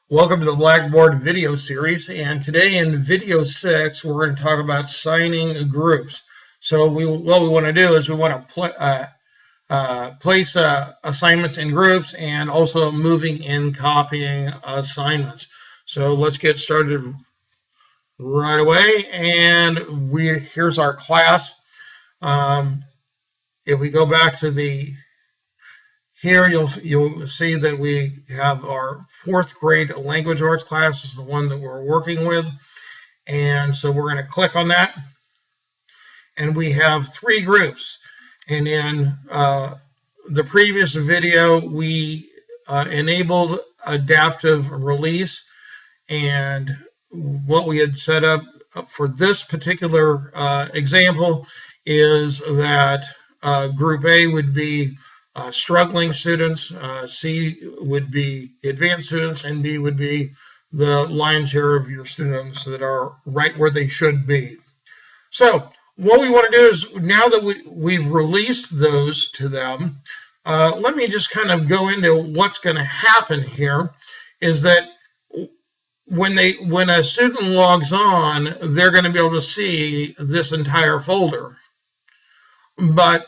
Welcome to the Blackboard video series, and today in video 6 we're going to talk about signing groups. So what we want to do is we want to place assignments in groups and also moving and copying assignments. So let's get started right away, and here's our class. If we go back to here, you'll see that we have our 4th grade language arts class is the one that we're working with. And so we're going to click on that. And we have 3 groups. And in the previous video, we enabled adaptive release. And what we had set up for this particular example is that Group A would be struggling students, C would be advanced students, and D would be the lion's share of your students that are right where they should be. So what we want to do is, now that we've released those to them, let me just kind of go into what's going to happen here. Is that when a student logs on, they're going to be able to see this entire folder. But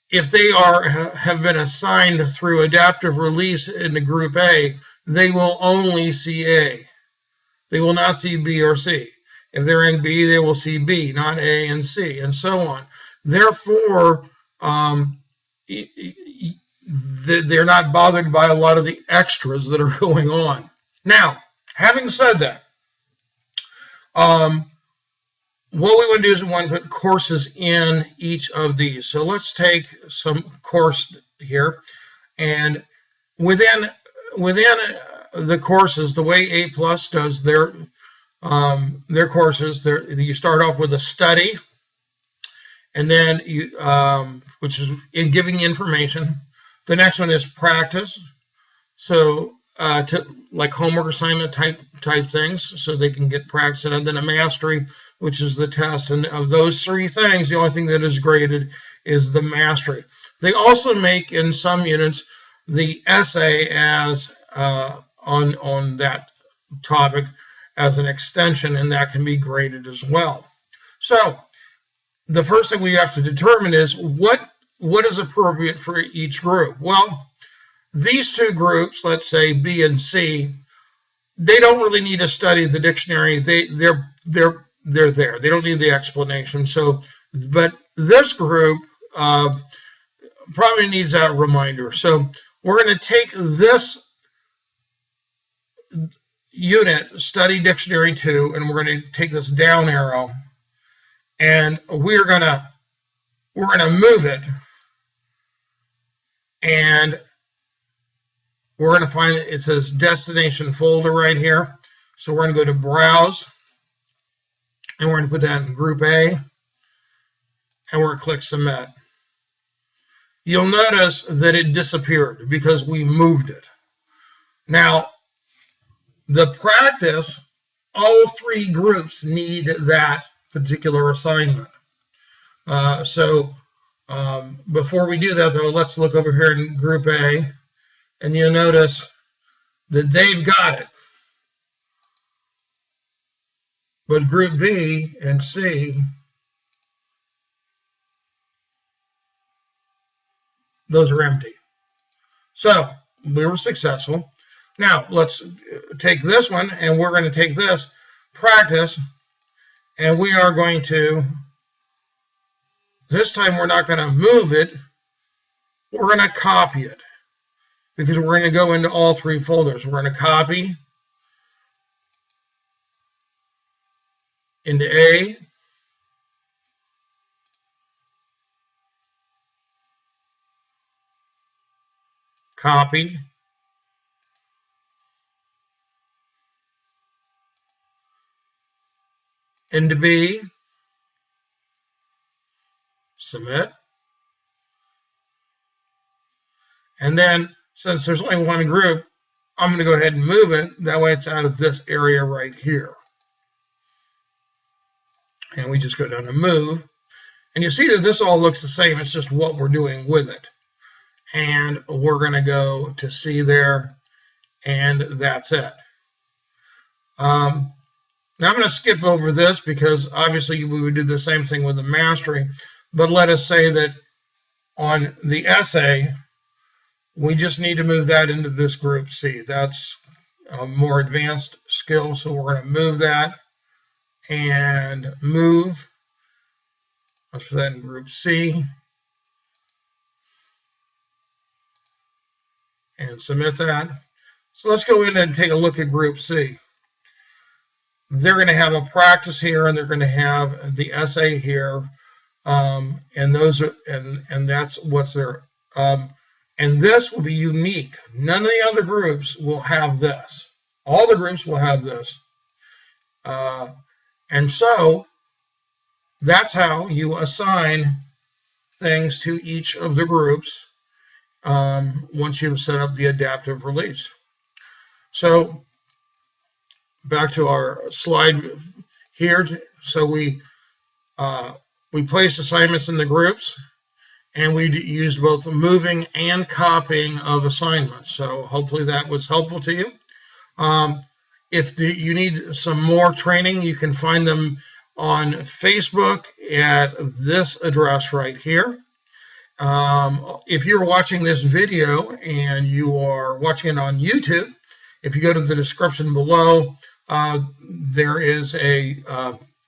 if they have been assigned through adaptive release into Group A, they will only see A. They will not see B or C. If they're in B, they will see B, not A and C, and so on. Therefore, they're not bothered by a lot of the extras that are going on. Now, having said that, what we want to do is we want to put courses in each of these. So let's take some course here, and within the courses, the way A+ does their courses, you start off with a study, and then which is in giving information. The next one is practice, so like homework assignment type things, so they can get practice, and then a mastery, which is the test. And of those 3 things, the only thing that is graded is the mastery. They also make in some units the essay as on that topic as an extension, and that can be graded as well. So the first thing we have to determine is what is appropriate for each group. Well, these 2 groups, let's say B and C, they don't really need to study the dictionary. They're there. They don't need the explanation. So, but this group probably needs that reminder. So we're going to take this unit, Study Dictionary 2, and we're going to take this down arrow, and we're going to move it, and we're going to find it says destination folder right here. So we're going to go to Browse, and we're going to put that in Group A, and we're going to click Submit. You'll notice that it disappeared because we moved it. Now, the practice, all 3 groups need that particular assignment. So before we do that, though, let's look over here in Group A, and you'll notice that they've got it. But Group B and C, those are empty. So we were successful. Now let's take this one, and we're going to take this practice, and we are going to, this time we're not going to move it, we're going to copy it, because we're going to go into all 3 folders. We're going to copy into A, copy, into B, submit, and then since there's only 1 group, I'm going to go ahead and move it. That way it's out of this area right here. And we just go down to Move, and you see that this all looks the same. It's just what we're doing with it. And we're going to go to C there, and that's it. Now I'm going to skip over this because obviously we would do the same thing with the mastery, but let us say that on the essay, we just need to move that into this group C. That's a more advanced skill, so we're going to move that and move. Let's put that in group C and submit that. So let's go in and take a look at group C. They're going to have a practice here, and they're going to have the essay here, and those are and that's what's there. And this will be unique. None of the other groups will have this. All the groups will have this. And so that's how you assign things to each of the groups once you've set up the adaptive release. So back to our slide here. So we placed assignments in the groups, and we used both moving and copying of assignments. So hopefully that was helpful to you. If you need some more training, you can find them on Facebook at this address right here. If you're watching this video and you are watching it on YouTube, if you go to the description below, there is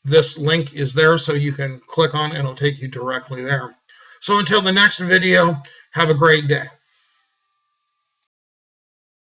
this link is there, so you can click on it and it'll take you directly there. So until the next video, have a great day.